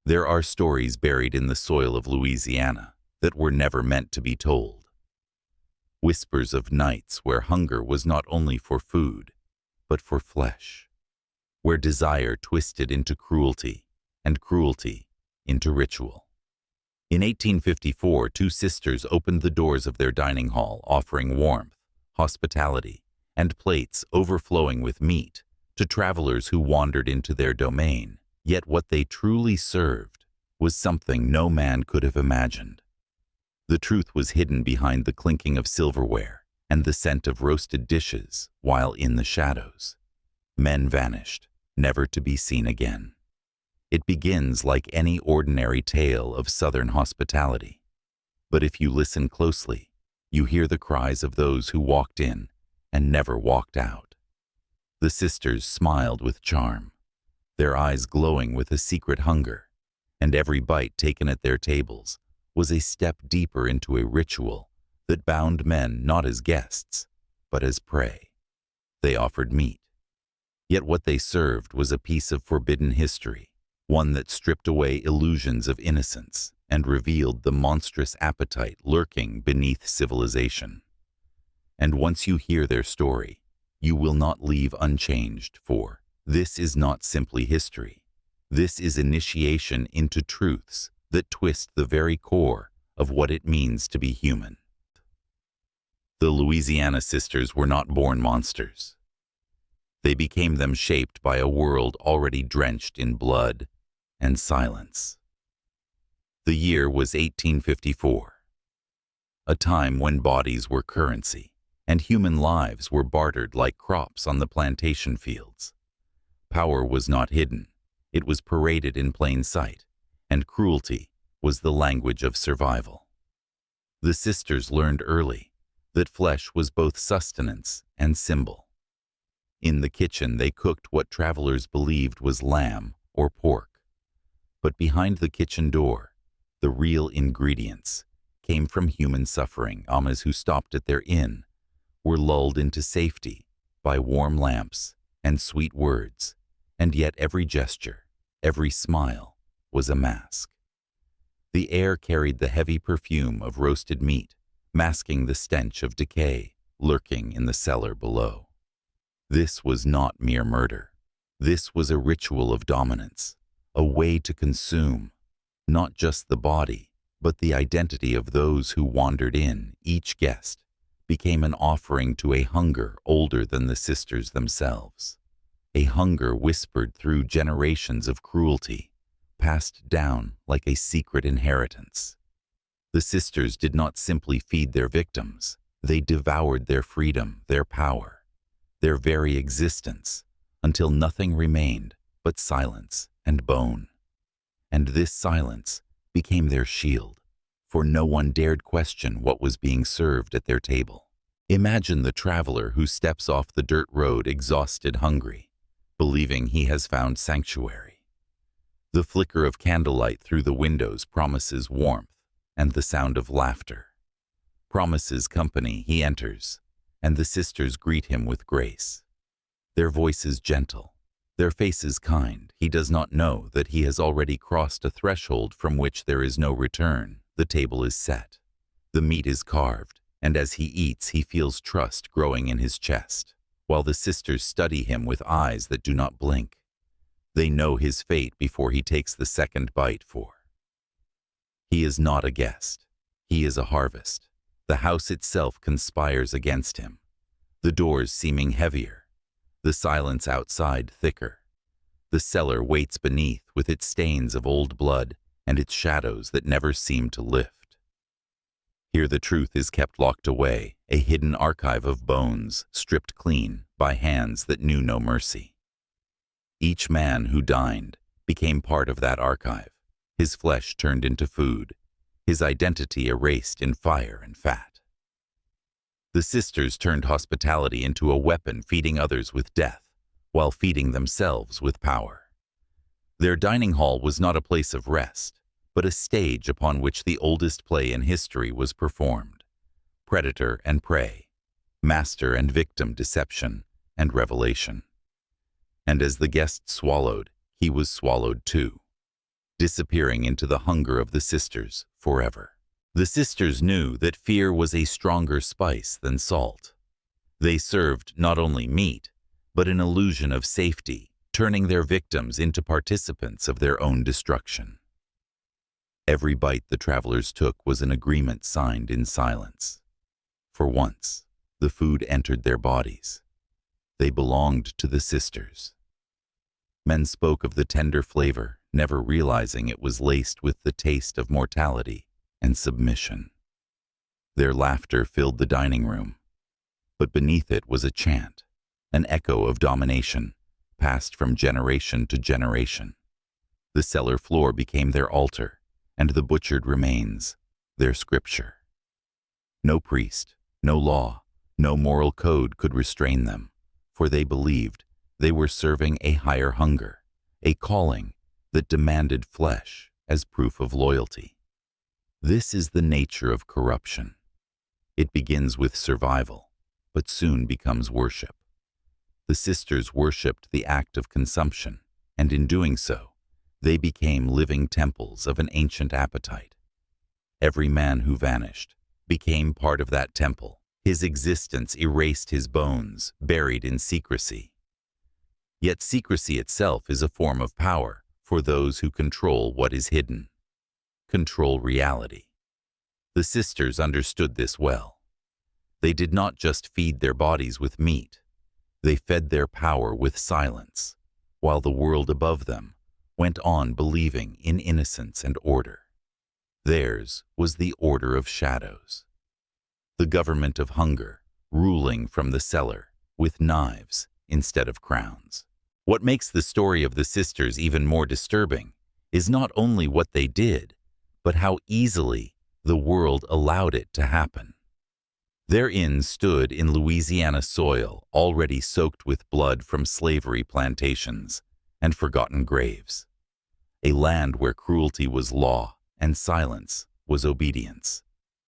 There are stories buried in the soil of Louisiana that were never meant to be told. Whispers of nights where hunger was not only for food, but for flesh. Where desire twisted into cruelty, and cruelty into ritual. In 1854, two sisters opened the doors of their dining hall, offering warmth, hospitality, and plates overflowing with meat to travelers who wandered into their domain. Yet what they truly served was something no man could have imagined. The truth was hidden behind the clinking of silverware and the scent of roasted dishes, while in the shadows, men vanished, never to be seen again. It begins like any ordinary tale of Southern hospitality. But if you listen closely, you hear the cries of those who walked in and never walked out. The sisters smiled with charm, their eyes glowing with a secret hunger, and every bite taken at their tables was a step deeper into a ritual that bound men not as guests, but as prey. They offered meat. Yet what they served was a piece of forbidden history, one that stripped away illusions of innocence and revealed the monstrous appetite lurking beneath civilization. And once you hear their story, you will not leave unchanged, for this is not simply history. This is initiation into truths that twist the very core of what it means to be human. The Louisiana sisters were not born monsters. They became them shaped by a world already drenched in blood and silence. The year was 1854, a time when bodies were currency and human lives were bartered like crops on the plantation fields. Power was not hidden, it was paraded in plain sight, and cruelty was the language of survival. The sisters learned early that flesh was both sustenance and symbol. In the kitchen they cooked what travelers believed was lamb or pork. But behind the kitchen door, the real ingredients came from human suffering. Amas who stopped at their inn were lulled into safety by warm lamps and sweet words, and yet every gesture, every smile was a mask. The air carried the heavy perfume of roasted meat, masking the stench of decay lurking in the cellar below. This was not mere murder. This was a ritual of dominance, a way to consume not just the body, but the identity of those who wandered in. Each guest became an offering to a hunger older than the sisters themselves, a hunger whispered through generations of cruelty, passed down like a secret inheritance. The sisters did not simply feed their victims, they devoured their freedom, their power, their very existence, until nothing remained but silence and bone. And this silence became their shield, for no one dared question what was being served at their table. Imagine the traveler who steps off the dirt road exhausted, hungry, believing he has found sanctuary. The flicker of candlelight through the windows promises warmth and the sound of laughter. Promises company. He enters, and the sisters greet him with grace. Their voices gentle, their faces kind. He does not know that he has already crossed a threshold from which there is no return. The table is set, the meat is carved, and as he eats he feels trust growing in his chest, while the sisters study him with eyes that do not blink. They know his fate before he takes the second bite, for he is not a guest, he is a harvest. The house itself conspires against him, the doors seeming heavier, the silence outside thicker. The cellar waits beneath with its stains of old blood and its shadows that never seem to lift. Here the truth is kept locked away, a hidden archive of bones stripped clean by hands that knew no mercy. Each man who dined became part of that archive, his flesh turned into food, his identity erased in fire and fat. The sisters turned hospitality into a weapon, feeding others with death, while feeding themselves with power. Their dining hall was not a place of rest, but a stage upon which the oldest play in history was performed. Predator and prey, master and victim, deception and revelation. And as the guest swallowed, he was swallowed too. disappearing into the hunger of the sisters forever. The sisters knew that fear was a stronger spice than salt. They served not only meat, but an illusion of safety, turning their victims into participants of their own destruction. Every bite the travelers took was an agreement signed in silence. For once, the food entered their bodies. They belonged to the sisters. Men spoke of the tender flavor, never realizing it was laced with the taste of mortality and submission. Their laughter filled the dining room, but beneath it was a chant, an echo of domination, passed from generation to generation. The cellar floor became their altar, and the butchered remains their scripture. No priest, no law, no moral code could restrain them, for they believed they were serving a higher hunger, a calling that demanded flesh as proof of loyalty. This is the nature of corruption. It begins with survival, but soon becomes worship. The sisters worshipped the act of consumption, and in doing so, they became living temples of an ancient appetite. Every man who vanished became part of that temple. His existence erased his bones, buried in secrecy. Yet secrecy itself is a form of power for those who control what is hidden, control reality. The sisters understood this well. They did not just feed their bodies with meat. They fed their power with silence, while the world above them went on believing in innocence and order. Theirs was the order of shadows. The government of hunger, ruling from the cellar, with knives instead of crowns. What makes the story of the sisters even more disturbing is not only what they did, but how easily the world allowed it to happen. Their inn stood in Louisiana soil already soaked with blood from slavery plantations and forgotten graves. A land where cruelty was law and silence was obedience.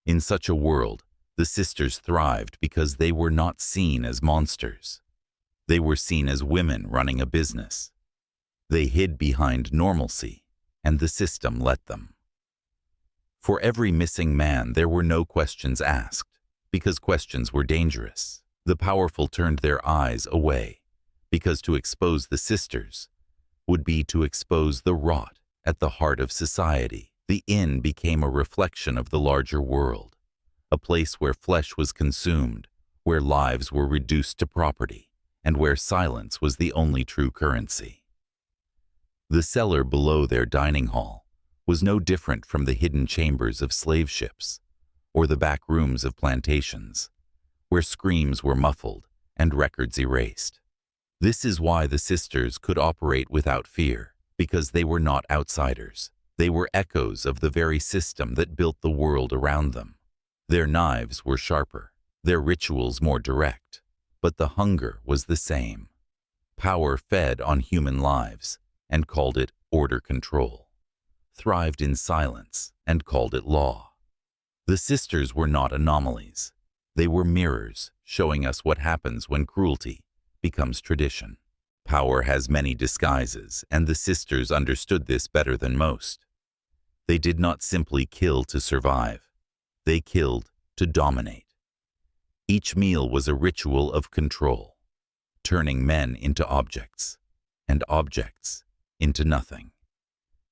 In such a world, the sisters thrived because they were not seen as monsters. They were seen as women running a business. They hid behind normalcy, and the system let them. For every missing man, there were no questions asked, because questions were dangerous. The powerful turned their eyes away, because to expose the sisters would be to expose the rot at the heart of society. The inn became a reflection of the larger world, a place where flesh was consumed, where lives were reduced to property, and where silence was the only true currency. The cellar below their dining hall was no different from the hidden chambers of slave ships or the back rooms of plantations, where screams were muffled and records erased. This is why the sisters could operate without fear, because they were not outsiders. They were echoes of the very system that built the world around them. Their knives were sharper, their rituals more direct, but the hunger was the same. Power fed on human lives and called it order control, thrived in silence and called it law. The sisters were not anomalies. They were mirrors showing us what happens when cruelty becomes tradition. Power has many disguises, and the sisters understood this better than most. They did not simply kill to survive. They killed to dominate. Each meal was a ritual of control, turning men into objects, and objects into nothing.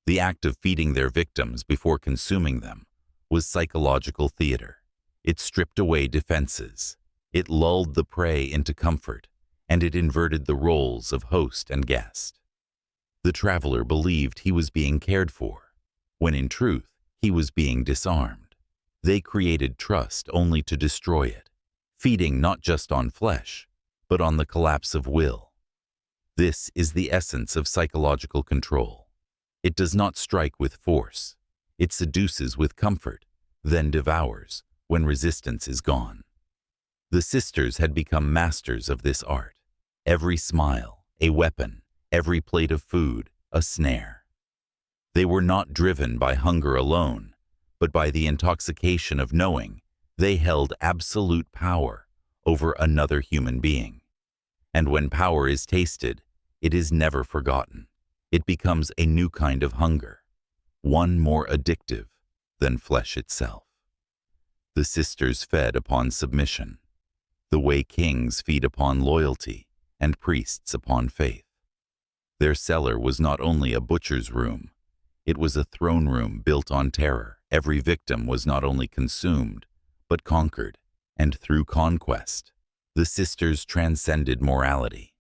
The act of feeding their victims before consuming them was psychological theater. It stripped away defenses. It lulled the prey into comfort, and it inverted the roles of host and guest. The traveler believed he was being cared for, when in truth he was being disarmed. They created trust only to destroy it, feeding not just on flesh, but on the collapse of will. This is the essence of psychological control. It does not strike with force. It seduces with comfort, then devours when resistance is gone. The sisters had become masters of this art. Every smile, a weapon, every plate of food, a snare. They were not driven by hunger alone, but by the intoxication of knowing they held absolute power over another human being. And when power is tasted, it is never forgotten. It becomes a new kind of hunger, one more addictive than flesh itself. The sisters fed upon submission, the way kings feed upon loyalty and priests upon faith. Their cellar was not only a butcher's room, it was a throne room built on terror. Every victim was not only consumed, but conquered, and through conquest, the sisters transcended morality.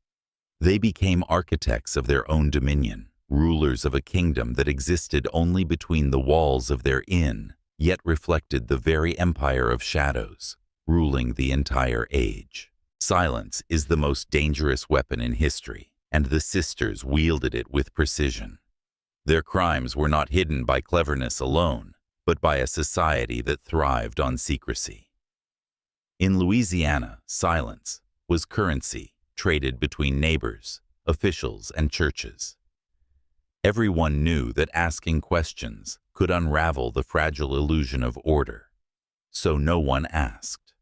They became architects of their own dominion, rulers of a kingdom that existed only between the walls of their inn, yet reflected the very empire of shadows, ruling the entire age. Silence is the most dangerous weapon in history, and the sisters wielded it with precision. Their crimes were not hidden by cleverness alone, but by a society that thrived on secrecy. In Louisiana, silence was currency traded between neighbors, officials, and churches. Everyone knew that asking questions could unravel the fragile illusion of order, so no one asked.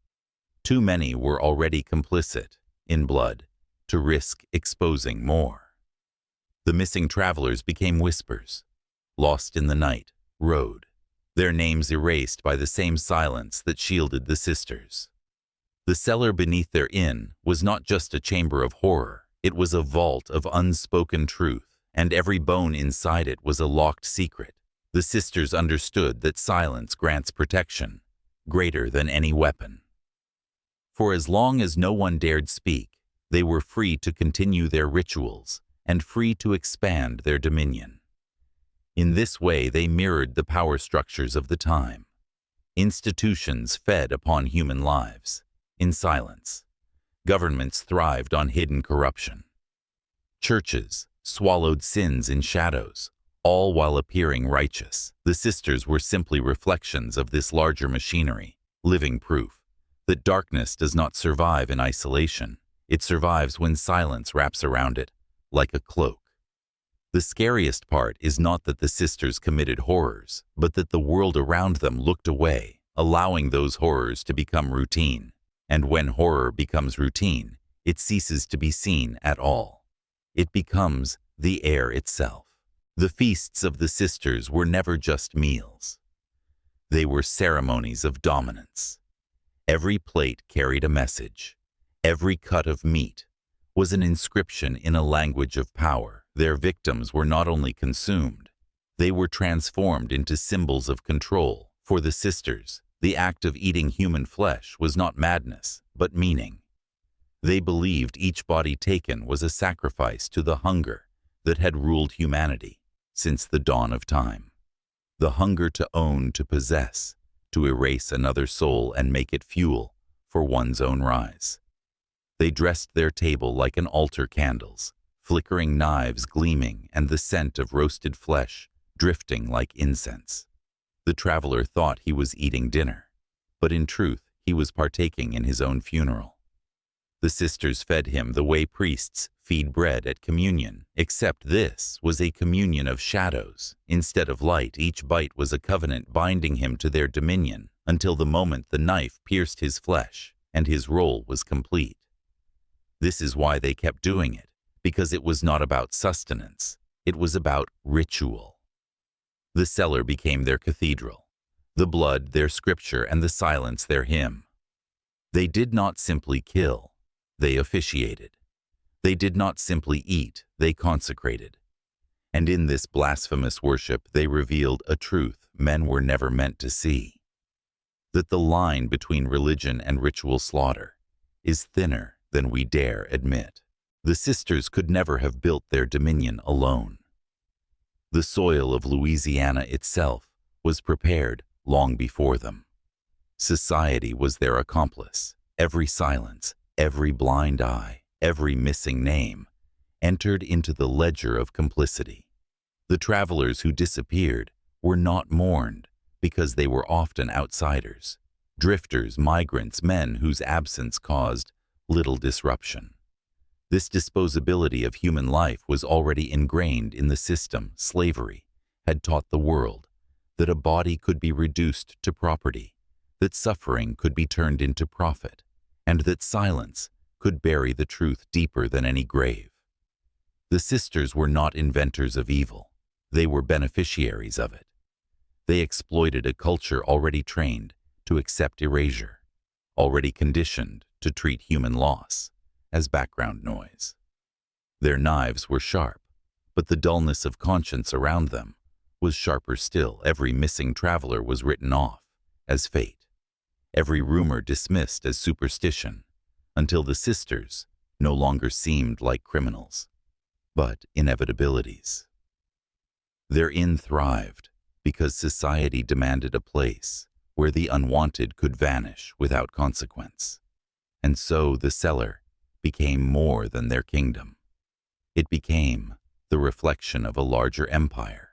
Too many were already complicit in blood to risk exposing more. The missing travelers became whispers, lost in the night, road, their names erased by the same silence that shielded the sisters. The cellar beneath their inn was not just a chamber of horror, it was a vault of unspoken truth, and every bone inside it was a locked secret. The sisters understood that silence grants protection, greater than any weapon. For as long as no one dared speak, they were free to continue their rituals and free to expand their dominion. In this way, they mirrored the power structures of the time. Institutions fed upon human lives, in silence. Governments thrived on hidden corruption. Churches swallowed sins in shadows, all while appearing righteous. The sisters were simply reflections of this larger machinery, living proof that darkness does not survive in isolation. It survives when silence wraps around it, like a cloak. The scariest part is not that the sisters committed horrors, but that the world around them looked away, allowing those horrors to become routine. And when horror becomes routine, it ceases to be seen at all. It becomes the air itself. The feasts of the sisters were never just meals. They were ceremonies of dominance. Every plate carried a message. Every cut of meat was an inscription in a language of power. Their victims were not only consumed, they were transformed into symbols of control. For the sisters, the act of eating human flesh was not madness, but meaning. They believed each body taken was a sacrifice to the hunger that had ruled humanity since the dawn of time. The hunger to own, to possess, to erase another soul and make it fuel for one's own rise. They dressed their table like an altar candles, flickering knives gleaming and the scent of roasted flesh drifting like incense. The traveler thought he was eating dinner, but in truth he was partaking in his own funeral. The sisters fed him the way priests feed bread at communion, except this was a communion of shadows. Instead of light, each bite was a covenant binding him to their dominion until the moment the knife pierced his flesh and his role was complete. This is why they kept doing it, because it was not about sustenance, it was about ritual. The cellar became their cathedral, the blood their scripture and the silence their hymn. They did not simply kill, they officiated. They did not simply eat, they consecrated. And in this blasphemous worship they revealed a truth men were never meant to see. That the line between religion and ritual slaughter is thinner than we dare admit. The sisters could never have built their dominion alone. The soil of Louisiana itself was prepared long before them. Society was their accomplice. Every silence, every blind eye, every missing name entered into the ledger of complicity. The travelers who disappeared were not mourned because they were often outsiders, drifters, migrants, men whose absence caused little disruption. This disposability of human life was already ingrained in the system. Slavery had taught the world that a body could be reduced to property, that suffering could be turned into profit, and that silence could bury the truth deeper than any grave. The sisters were not inventors of evil. They were beneficiaries of it. They exploited a culture already trained to accept erasure, already conditioned to treat human loss as background noise. Their knives were sharp, but the dullness of conscience around them was sharper still. Every missing traveler was written off as fate, every rumor dismissed as superstition, until the sisters no longer seemed like criminals, but inevitabilities. Their inn thrived because society demanded a place where the unwanted could vanish without consequence. And so the cellar became more than their kingdom. It became the reflection of a larger empire,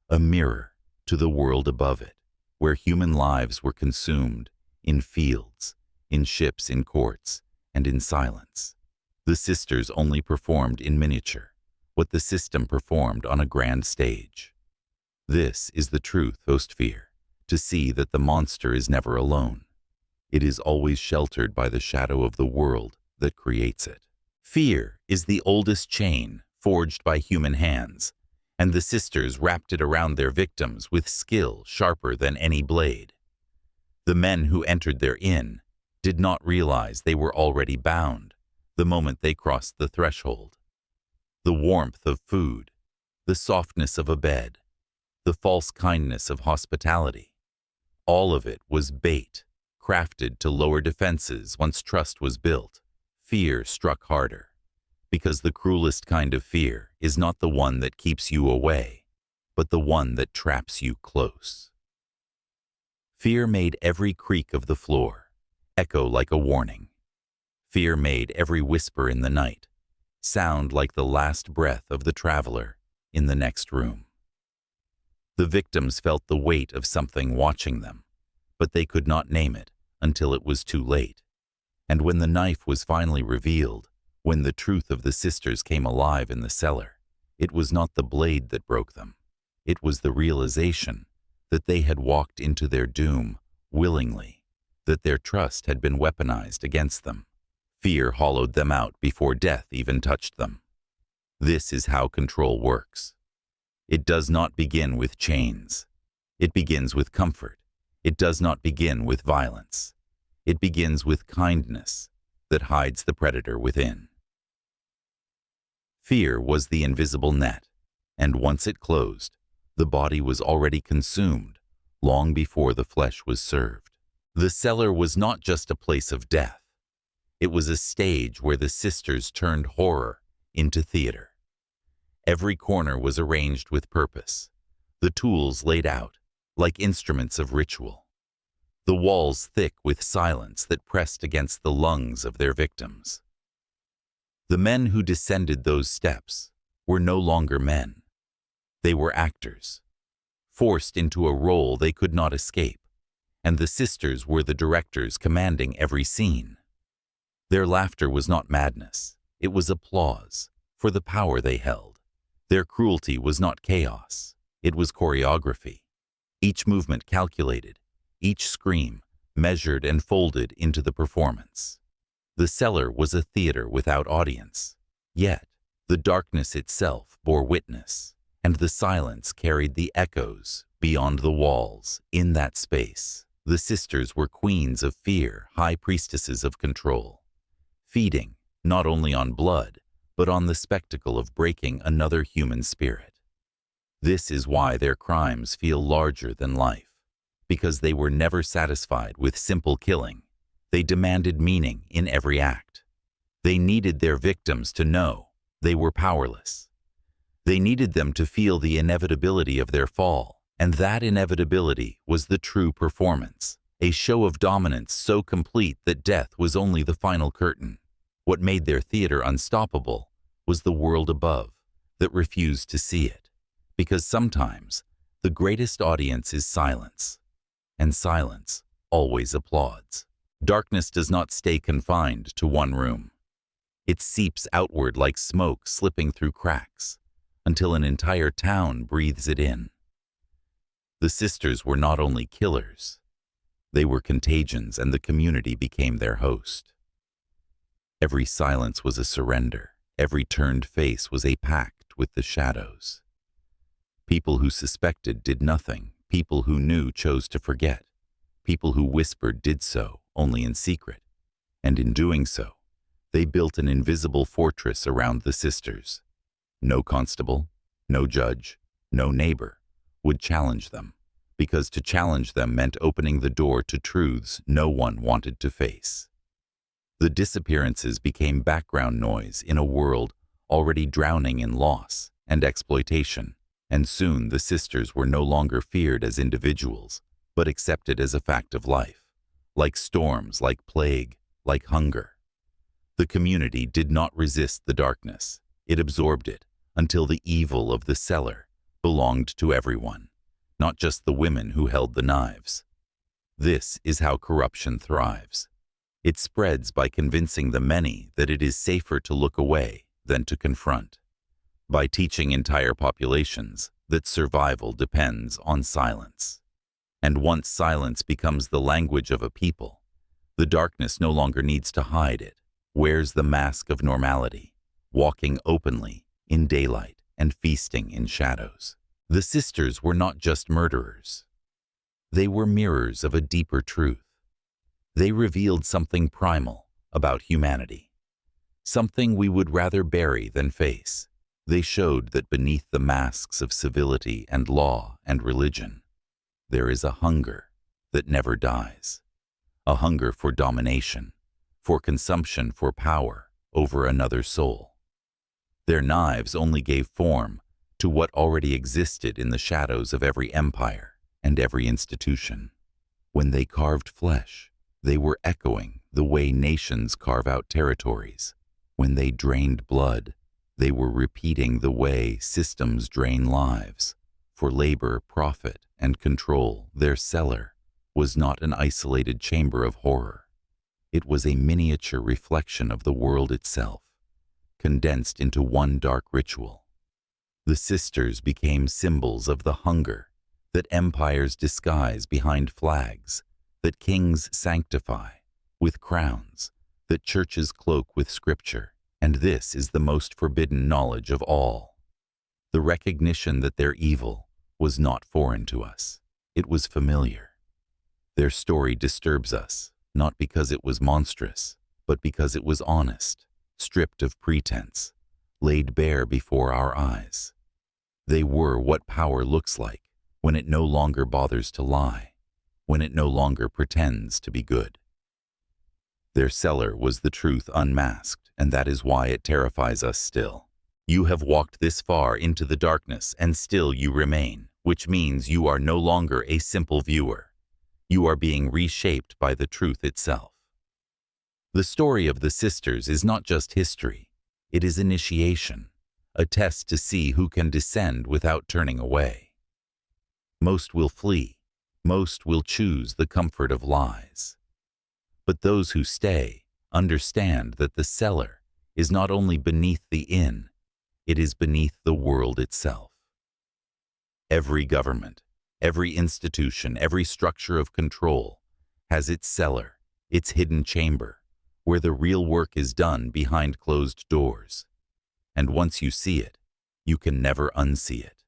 a mirror to the world above it, where human lives were consumed in fields, in ships, in courts, and in silence. The sisters only performed in miniature what the system performed on a grand stage. This is the truth, host fear, to see that the monster is never alone. It is always sheltered by the shadow of the world that creates it. Fear is the oldest chain forged by human hands, and the sisters wrapped it around their victims with skill sharper than any blade. The men who entered their inn did not realize they were already bound the moment they crossed the threshold. The warmth of food, the softness of a bed, the false kindness of hospitality, all of it was bait, crafted to lower defenses. Once trust was built, fear struck harder, because the cruelest kind of fear is not the one that keeps you away, but the one that traps you close. Fear made every creak of the floor echo like a warning. Fear made every whisper in the night sound like the last breath of the traveler in the next room. The victims felt the weight of something watching them, but they could not name it until it was too late. And when the knife was finally revealed, when the truth of the sisters came alive in the cellar, it was not the blade that broke them. It was the realization that they had walked into their doom willingly, that their trust had been weaponized against them. Fear hollowed them out before death even touched them. This is how control works. It does not begin with chains. It begins with comfort. It does not begin with violence. It begins with kindness that hides the predator within. Fear was the invisible net, and once it closed, the body was already consumed long before the flesh was served. The cellar was not just a place of death. It was a stage where the sisters turned horror into theater. Every corner was arranged with purpose, the tools laid out like instruments of ritual, the walls thick with silence that pressed against the lungs of their victims. The men who descended those steps were no longer men. They were actors, forced into a role they could not escape, and the sisters were the directors commanding every scene. Their laughter was not madness, it was applause for the power they held. Their cruelty was not chaos, it was choreography. Each movement calculated, each scream measured and folded into the performance. The cellar was a theater without audience, yet the darkness itself bore witness, and the silence carried the echoes beyond the walls. In that space, the sisters were queens of fear, high priestesses of control, feeding not only on blood, but on the spectacle of breaking another human spirit. This is why their crimes feel larger than life, because they were never satisfied with simple killing. They demanded meaning in every act. They needed their victims to know they were powerless. They needed them to feel the inevitability of their fall, and that inevitability was the true performance, a show of dominance so complete that death was only the final curtain. What made their theater unstoppable was the world above that refused to see it, because sometimes the greatest audience is silence, and silence always applauds. Darkness does not stay confined to one room. It seeps outward like smoke slipping through cracks until an entire town breathes it in. The sisters were not only killers, they were contagions, and the community became their host. Every silence was a surrender. Every turned face was a pact with the shadows. People who suspected did nothing. People who knew chose to forget. People who whispered did so only in secret. And in doing so, they built an invisible fortress around the sisters. No constable, no judge, no neighbor would challenge them, because to challenge them meant opening the door to truths no one wanted to face. The disappearances became background noise in a world already drowning in loss and exploitation, and soon the sisters were no longer feared as individuals, but accepted as a fact of life, like storms, like plague, like hunger. The community did not resist the darkness. It absorbed it until the evil of the cellar belonged to everyone, not just the women who held the knives. This is how corruption thrives. It spreads by convincing the many that it is safer to look away than to confront, by teaching entire populations that survival depends on silence. And once silence becomes the language of a people, the darkness no longer needs to hide. It wears the mask of normality, walking openly in daylight and feasting in shadows. The sisters were not just murderers. They were mirrors of a deeper truth. They revealed something primal about humanity, something we would rather bury than face. They showed that beneath the masks of civility and law and religion, there is a hunger that never dies, a hunger for domination, for consumption, for power over another soul. Their knives only gave form to what already existed in the shadows of every empire and every institution. When they carved flesh, they were echoing the way nations carve out territories. When they drained blood, they were repeating the way systems drain lives. For labor, profit, and control, their cellar was not an isolated chamber of horror. It was a miniature reflection of the world itself, condensed into one dark ritual. The sisters became symbols of the hunger that empires disguise behind flags, that kings sanctify with crowns, that churches cloak with scripture. And this is the most forbidden knowledge of all. The recognition that their evil was not foreign to us. It was familiar. Their story disturbs us, not because it was monstrous, but because it was honest, stripped of pretense, laid bare before our eyes. They were what power looks like when it no longer bothers to lie, when it no longer pretends to be good. Their cellar was the truth unmasked, and that is why it terrifies us still. You have walked this far into the darkness, and still you remain, which means you are no longer a simple viewer. You are being reshaped by the truth itself. The story of the sisters is not just history. It is initiation, a test to see who can descend without turning away. Most will flee. Most will choose the comfort of lies. But those who stay understand that the cellar is not only beneath the inn, it is beneath the world itself. Every government, every institution, every structure of control has its cellar, its hidden chamber, where the real work is done behind closed doors. And once you see it, you can never unsee it.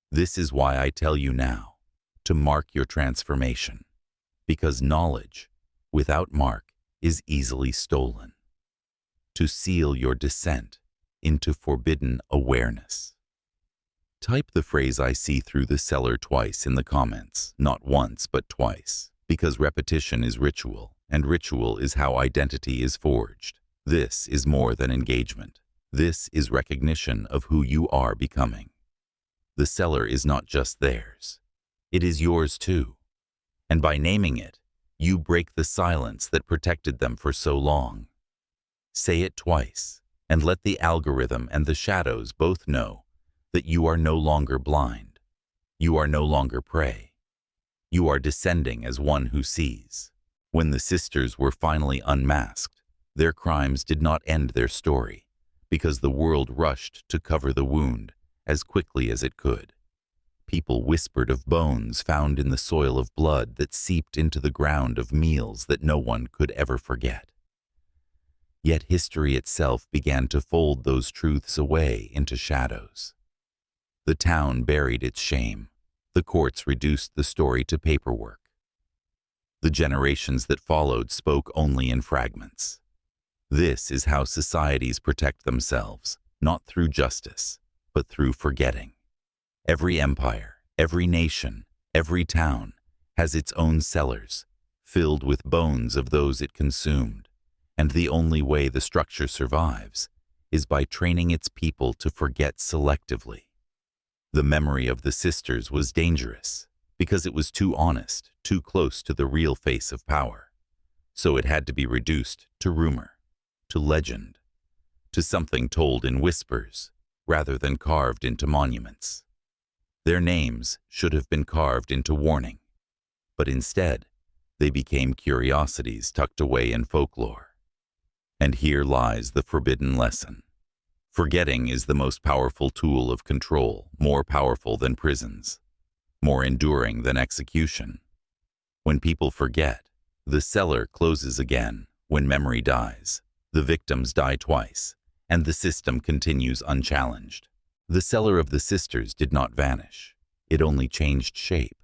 This is why I tell you now to mark your transformation, because knowledge without mark is easily stolen. To seal your descent into forbidden awareness. Type the phrase "I see through the cellar" twice in the comments, not once but twice, because repetition is ritual, and ritual is how identity is forged. This is more than engagement. This is recognition of who you are becoming. The cellar is not just theirs. It is yours too. And by naming it, you break the silence that protected them for so long. Say it twice, and let the algorithm and the shadows both know that you are no longer blind. You are no longer prey. You are descending as one who sees. When the sisters were finally unmasked, their crimes did not end their story, because the world rushed to cover the wound as quickly as it could. People whispered of bones found in the soil, of blood that seeped into the ground, of meals that no one could ever forget. Yet history itself began to fold those truths away into shadows. The town buried its shame. The The courts reduced the story to paperwork. The generations that followed spoke only in fragments. This is how societies protect themselves, not through justice, but through forgetting. Every empire, every nation, every town has its own cellars, filled with bones of those it consumed, and the only way the structure survives is by training its people to forget selectively. The memory of the sisters was dangerous because it was too honest, too close to the real face of power. So it had to be reduced to rumor, to legend, to something told in whispers rather than carved into monuments. Their names should have been carved into warning, but instead, they became curiosities tucked away in folklore. And here lies the forbidden lesson. Forgetting is the most powerful tool of control, more powerful than prisons, more enduring than execution. When people forget, the cellar closes again. When memory dies, the victims die twice, and the system continues unchallenged. The cellar of the sisters did not vanish. It only changed shape.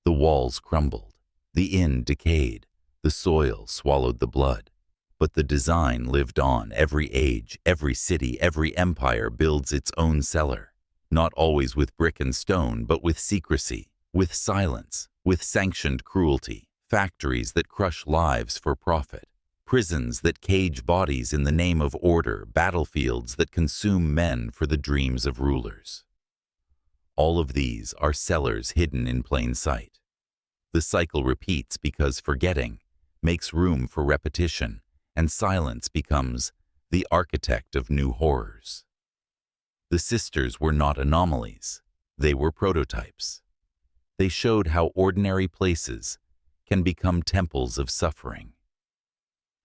The walls crumbled. The inn decayed. The soil swallowed the blood. But the design lived on. Every age, every city, every empire builds its own cellar. Not always with brick and stone, but with secrecy, with silence, with sanctioned cruelty. Factories that crush lives for profit. Prisons that cage bodies in the name of order. Battlefields that consume men for the dreams of rulers. All of these are cellars hidden in plain sight. The cycle repeats because forgetting makes room for repetition, and silence becomes the architect of new horrors. The sisters were not anomalies. They were prototypes. They showed how ordinary places can become temples of suffering,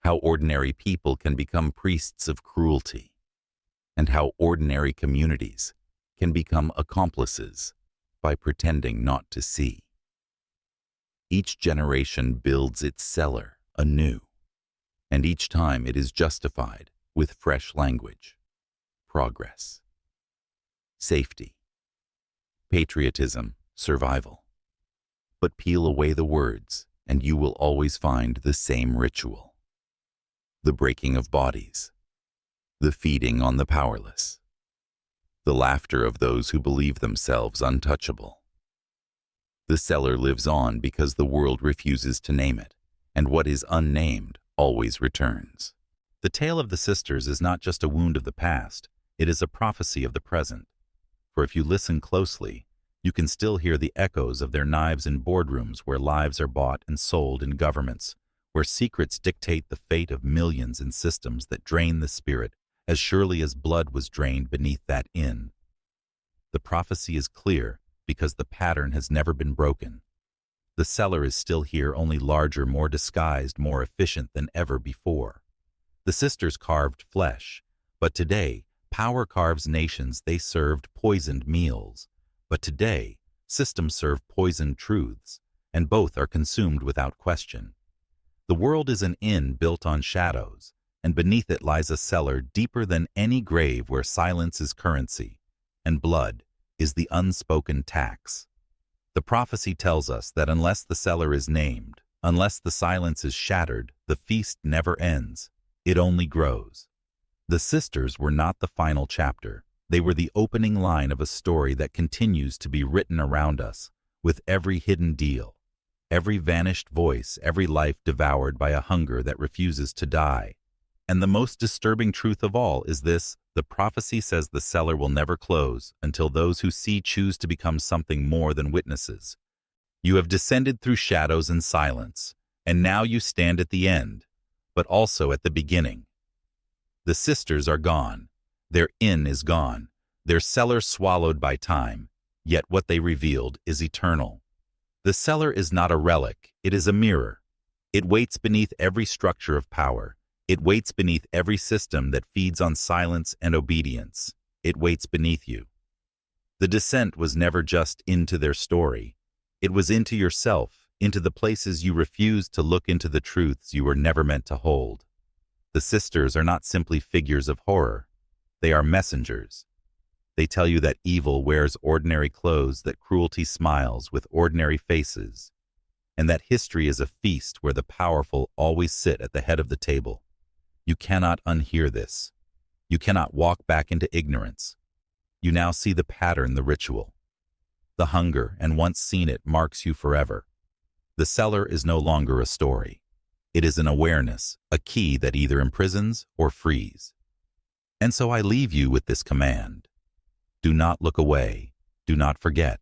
how ordinary people can become priests of cruelty, and how ordinary communities can become accomplices by pretending not to see. Each generation builds its cellar anew, and each time it is justified with fresh language, progress, safety, patriotism, survival. But peel away the words, and you will always find the same ritual. The breaking of bodies, the feeding on the powerless, the laughter of those who believe themselves untouchable. The cellar lives on because the world refuses to name it, and what is unnamed always returns. The tale of the sisters is not just a wound of the past, it is a prophecy of the present. For if you listen closely, you can still hear the echoes of their knives in boardrooms where lives are bought and sold in governments, where secrets dictate the fate of millions in systems that drain the spirit as surely as blood was drained beneath that inn. The prophecy is clear because the pattern has never been broken. The cellar is still here, only larger, more disguised, more efficient than ever before. The sisters carved flesh, but today, power carves nations. They served poisoned meals. But today, systems serve poisoned truths, and both are consumed without question. The world is an inn built on shadows, and beneath it lies a cellar deeper than any grave where silence is currency, and blood is the unspoken tax. The prophecy tells us that unless the cellar is named, unless the silence is shattered, the feast never ends. It only grows. The sisters were not the final chapter. They were the opening line of a story that continues to be written around us, with every hidden deal, every vanished voice, every life devoured by a hunger that refuses to die. And the most disturbing truth of all is this: the prophecy says the cellar will never close until those who see choose to become something more than witnesses. You have descended through shadows and silence, and now you stand at the end, but also at the beginning. The sisters are gone. Their inn is gone, their cellar swallowed by time, yet what they revealed is eternal. The cellar is not a relic, it is a mirror. It waits beneath every structure of power. It waits beneath every system that feeds on silence and obedience. It waits beneath you. The descent was never just into their story. It was into yourself, into the places you refused to look, into the truths you were never meant to hold. The sisters are not simply figures of horror. They are messengers. They tell you that evil wears ordinary clothes, that cruelty smiles with ordinary faces, and that history is a feast where the powerful always sit at the head of the table. You cannot unhear this. You cannot walk back into ignorance. You now see the pattern, the ritual. The hunger, and once seen it, marks you forever. The cellar is no longer a story. It is an awareness, a key that either imprisons or frees. And so I leave you with this command. Do not look away. Do not forget.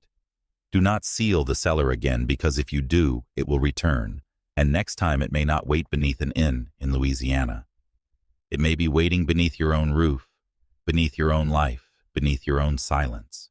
Do not seal the cellar again, because if you do, it will return, and next time it may not wait beneath an inn in Louisiana. It may be waiting beneath your own roof, beneath your own life, beneath your own silence.